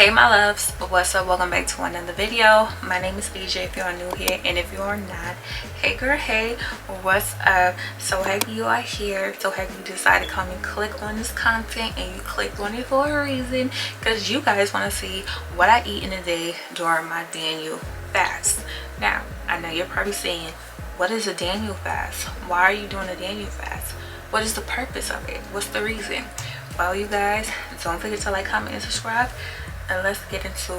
Hey my loves, what's up? Welcome back to another video. My name is AJ if you are new here, and if you are not, hey girl, hey, what's up? So happy you are here. So happy you decided to come and click on this content, and you clicked on it for a reason, because you guys want to see what I eat in a day during my Daniel fast. Now I know you're probably saying, what is a Daniel fast? Why are you doing a Daniel fast? What is the purpose of it? What's the reason? Well, you guys, don't forget to like, comment, and subscribe. And let's get into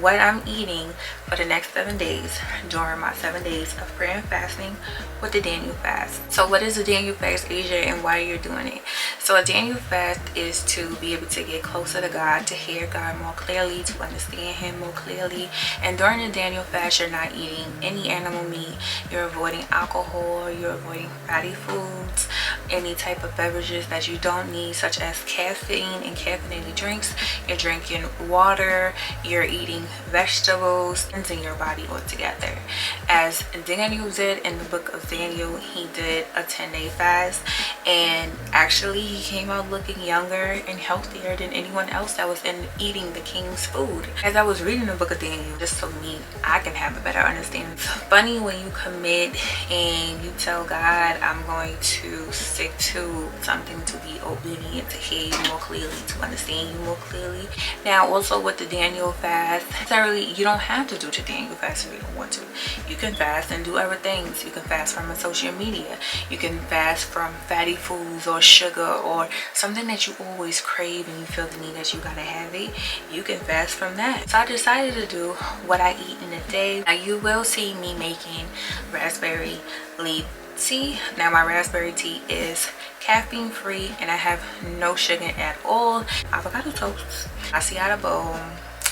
what I'm eating for the next 7 days during my 7 days of prayer and fasting with the Daniel fast. So what is a Daniel fast, Asia, and why you're doing it? So a Daniel fast is to be able to get closer to God, to hear God more clearly, to understand him more clearly. And during the Daniel fast, you're not eating any animal meat, you're avoiding alcohol, you're avoiding fatty foods, any type of beverages that you don't need, such as caffeine and caffeinated drinks. You're drinking water, you're eating vegetables, cleansing your body altogether. As Daniel did in the book of Daniel, he did a 10-day fast, and actually he came out looking younger and healthier than anyone else that was eating the king's food. As I was reading the book of Daniel, just so me, I can have a better understanding. It's funny when you commit and you tell God, I'm going to stick to something, to be obedient, to hear you more clearly, to understand you more clearly. Now also with the Daniel fast, necessarily you don't have to do the Daniel fast if you don't want to. You can fast and do other things. You can fast from social media, you can fast from fatty foods or sugar or something that you always crave and you feel the need that you gotta have it. You can fast from that. So I decided to do what I eat in a day. Now you will see me making raspberry leaf tea. Now my raspberry tea is caffeine free and I have no sugar at all. Avocado toast, Açaí bowl,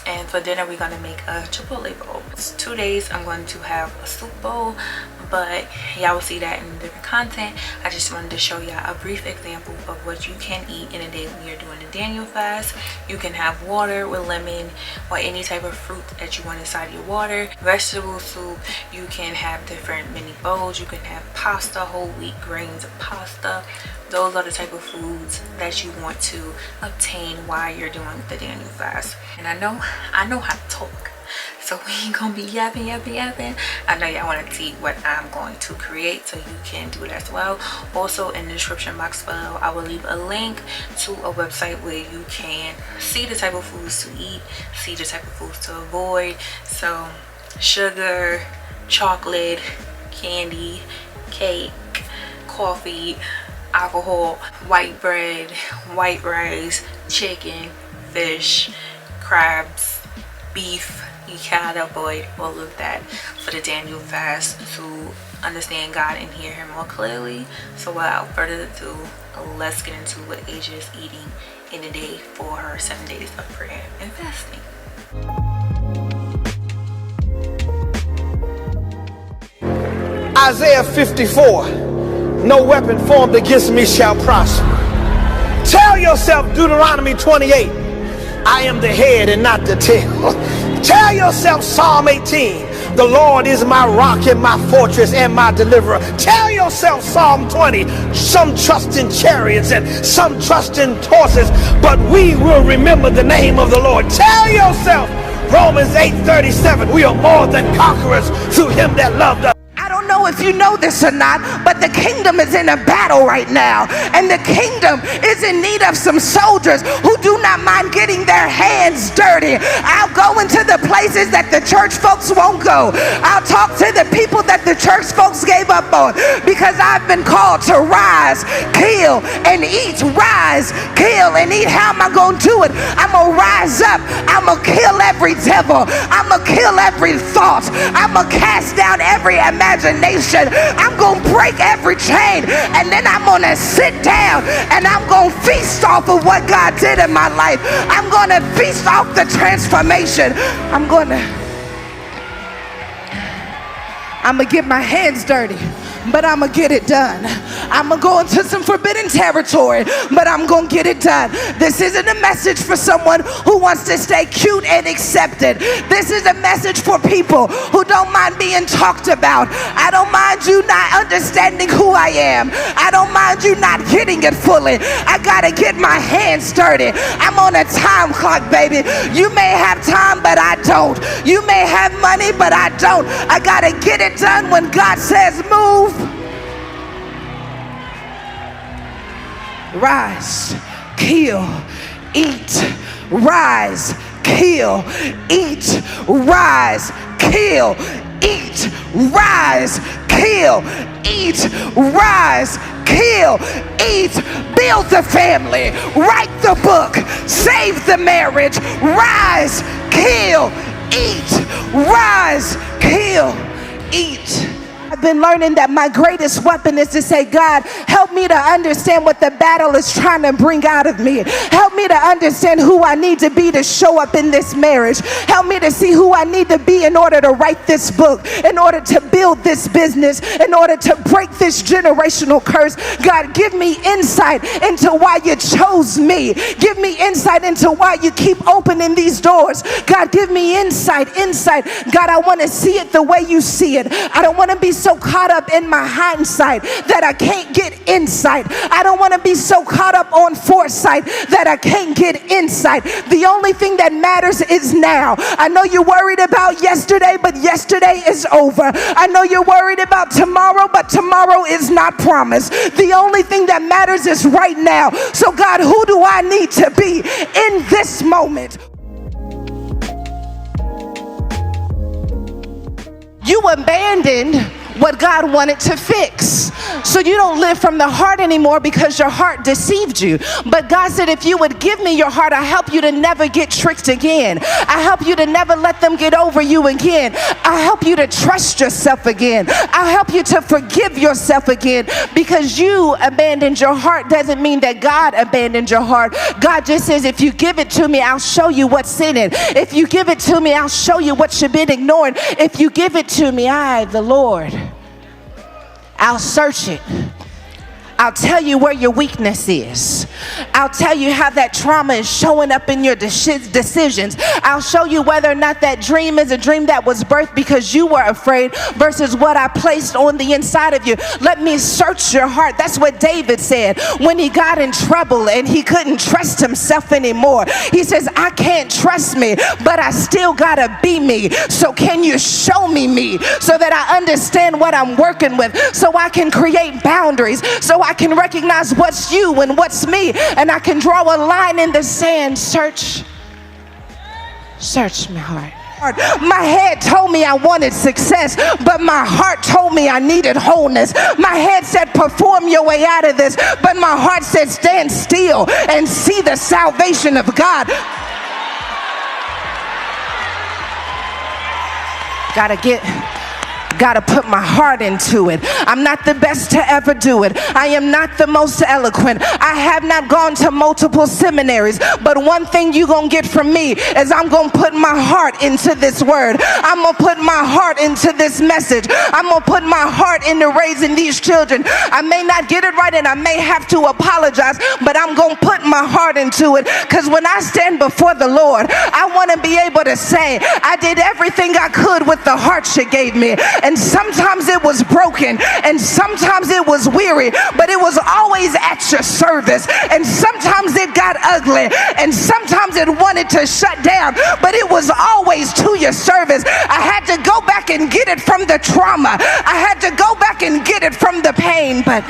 and for dinner we're going to make a Chipotle bowl. It's 2 days. I'm going to have a soup bowl, but y'all will see that in different content. I just wanted to show y'all a brief example of what you can eat in a day when you're doing the Daniel fast. You can have water with lemon or any type of fruit that you want inside your water. Vegetable soup, you can have different mini bowls. You can have pasta, whole wheat grains of pasta. Those are the type of foods that you want to obtain while you're doing the Daniel fast. And I know how to talk, so we ain't gonna be yapping. I know y'all want to see what I'm going to create, so you can do it as well. Also in the description box below, I will leave a link to a website where you can see the type of foods to eat, see the type of foods to avoid. So sugar, chocolate, candy, cake, coffee, alcohol, white bread, white rice, chicken, fish, crabs, beef. You cannot avoid all of that for the Daniel fast to understand God and hear him more clearly. So without further ado, let's get into what Asia is eating in a day for her 7 days of prayer and fasting. Isaiah 54. No weapon formed against me shall prosper. Tell yourself, Deuteronomy 28, I am the head and not the tail. Tell yourself, Psalm 18, the Lord is my rock and my fortress and my deliverer. Tell yourself, Psalm 20, some trust in chariots and some trust in horses, but we will remember the name of the Lord. Tell yourself, Romans 8:37, we are more than conquerors through him that loved us. I don't know if you know this or not, but the kingdom is in a battle right now, and the kingdom is in need of some soldiers who do not mind getting their hands dirty. I'll go into the places that the church folks won't go. I'll talk to the people that the church folks gave up on, because I've been called to rise, kill, and eat. Rise, kill, and eat. How am I going to do it? I'm going to rise up. I'm going to kill every devil. I'm going to kill every thought. I'm going to cast down every imagination. I'm gonna break every chain, and then I'm gonna sit down and I'm gonna feast off of what God did in my life. I'm gonna feast off the transformation. I'm gonna get my hands dirty. but I'm gonna get it done. I'm gonna go into some forbidden territory, but I'm gonna get it done. This isn't a message for someone who wants to stay cute and accepted. This is a message for people who don't mind being talked about. I don't mind you not understanding who I am. I don't mind you not getting it fully. I gotta get my hands dirty. I'm on a time clock, baby. You may have time, but I don't. You may have money, but I don't. I gotta get it done when God says move. Rise, kill, eat. Rise, kill, eat. Rise, kill, eat. Rise, kill, eat. Rise, kill, eat. Build the family. Write the book. Save the marriage. Rise, kill, eat. Rise, kill, eat. I've been learning that my greatest weapon is to say, God, help me to understand what the battle is trying to bring out of me. Help me to understand who I need to be to show up in this marriage. Help me to see who I need to be in order to write this book, in order to build this business, in order to break this generational curse. God, give me insight into why you chose me. Give me insight into why you keep opening these doors. God, give me insight. God, I want to see it the way you see it. I don't want to be so caught up in my hindsight that I can't get insight. I don't want to be so caught up on foresight that I can't get insight. The only thing that matters is now. I know you're worried about yesterday, but yesterday is over. I know you're worried about tomorrow, but tomorrow is not promised. The only thing that matters is right now. So God, who do I need to be in this moment? You abandoned what God wanted to fix. So you don't live from the heart anymore because your heart deceived you. But God said, if you would give me your heart, I help you to never get tricked again. I help you to never let them get over you again. I help you to trust yourself again. I help you to forgive yourself again. Because you abandoned your heart doesn't mean that God abandoned your heart. God just says, if you give it to me, I'll show you what's in it. If you give it to me, I'll show you what you've been ignoring. If you give it to me, I, the Lord, I'll search it. I'll tell you where your weakness is. I'll tell you how that trauma is showing up in your decisions. I'll show you whether or not that dream is a dream that was birthed because you were afraid versus what I placed on the inside of you. Let me search your heart. That's what David said when he got in trouble and he couldn't trust himself anymore. He says, I can't trust me, but I still gotta be me. So can you show me so that I understand what I'm working with, so I can create boundaries, so I can recognize what's you and what's me, and I can draw a line in the sand. Search my heart. My head told me I wanted success, but my heart told me I needed wholeness. My head said, perform your way out of this, but my heart said, stand still and see the salvation of God. Gotta put my heart into it. I'm not the best to ever do it. I am not the most eloquent. I have not gone to multiple seminaries, but one thing you gonna get from me is I'm gonna put my heart into this word. I'm gonna put my heart into this message. I'm gonna put my heart into raising these children. I may not get it right and I may have to apologize, but I'm gonna put my heart into it, because when I stand before the Lord, I want to be able to say I did everything I could with the heart you gave me. And sometimes it was broken, and sometimes it was weary, but it was always at your service. And sometimes it got ugly, and sometimes it wanted to shut down, but it was always to your service. I had to go back and get it from the trauma. I had to go back and get it from the pain, but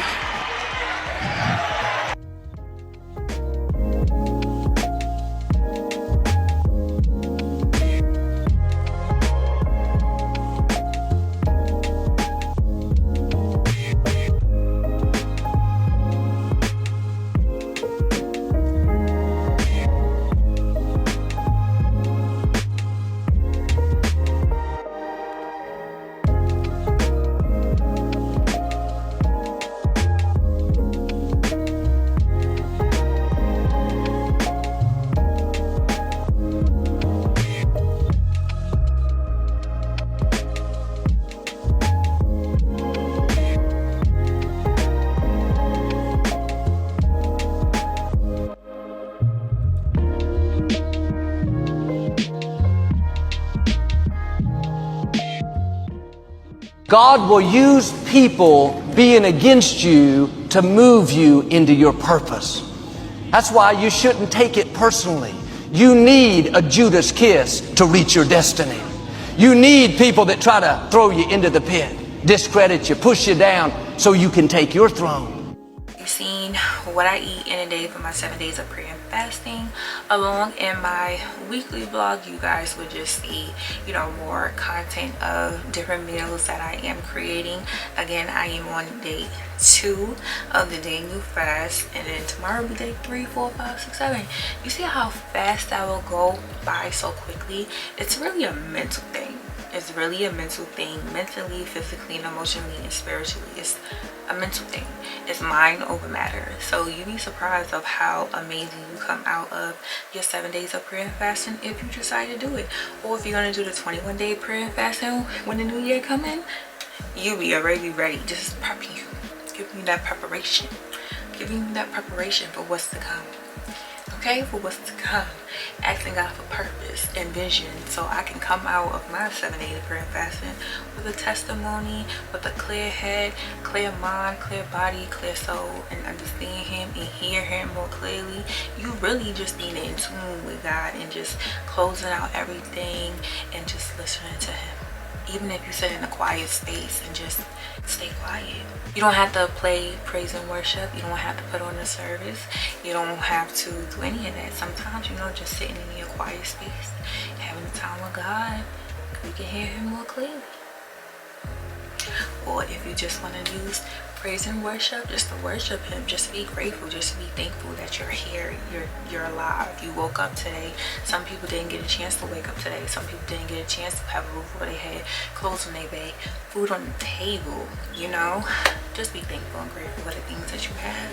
God will use people being against you to move you into your purpose. That's why you shouldn't take it personally. You need a Judas kiss to reach your destiny. You need people that try to throw you into the pit, discredit you, push you down so you can take your throne. You've seen what I eat in a day for my 7 days of prayer and fasting. Along in my weekly vlog, you guys would just see, you know, more content of different meals that I am creating. Again, I am on day 2 of the Daniel fast, and then tomorrow will be day 3, 4, 5, 6, 7. You see how fast that will go by so quickly? It's really a mental thing. It's really a mental thing, mentally, physically, and emotionally, and spiritually. It's a mental thing. It's mind over matter. So you'd be surprised of how amazing you come out of your 7 days of prayer and fasting if you decide to do it. Or if you're going to do the 21-day prayer and fasting when the new year come in, you'll be already ready. Just prep you. Give me that preparation. Give me that preparation for what's to come. Okay, for what's to come. Asking God for purpose and vision so I can come out of my 7 days of prayer and fasting with a testimony, with a clear head, clear mind, clear body, clear soul, and understand Him and hear Him more clearly. You really just need to in tune with God and just closing out everything and just listening to Him. Even if you sit in a quiet space and just stay quiet. You don't have to play praise and worship. You don't have to put on a service. You don't have to do any of that. Sometimes, you know, just sitting in your quiet space, having a time with God, you can hear Him more clearly. Or if you just want to use praise and worship, just to worship Him, just be grateful, just be thankful that you're here, you're alive, you woke up today. Some people didn't get a chance to wake up today. Some people didn't get a chance to have a roof over their head, clothes on their back, food on the table, you know. Just be thankful and grateful for the things that you have.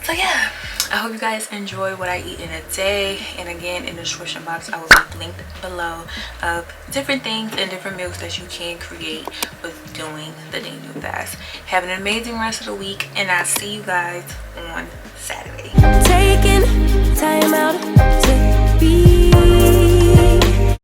So yeah, I hope you guys enjoy what I eat in a day. And again, in the description box, I will leave linked below of different things and different meals that you can create with doing the Daniel fast. Have an amazing rest of the week, and I'll see you guys on Saturday. Taking time out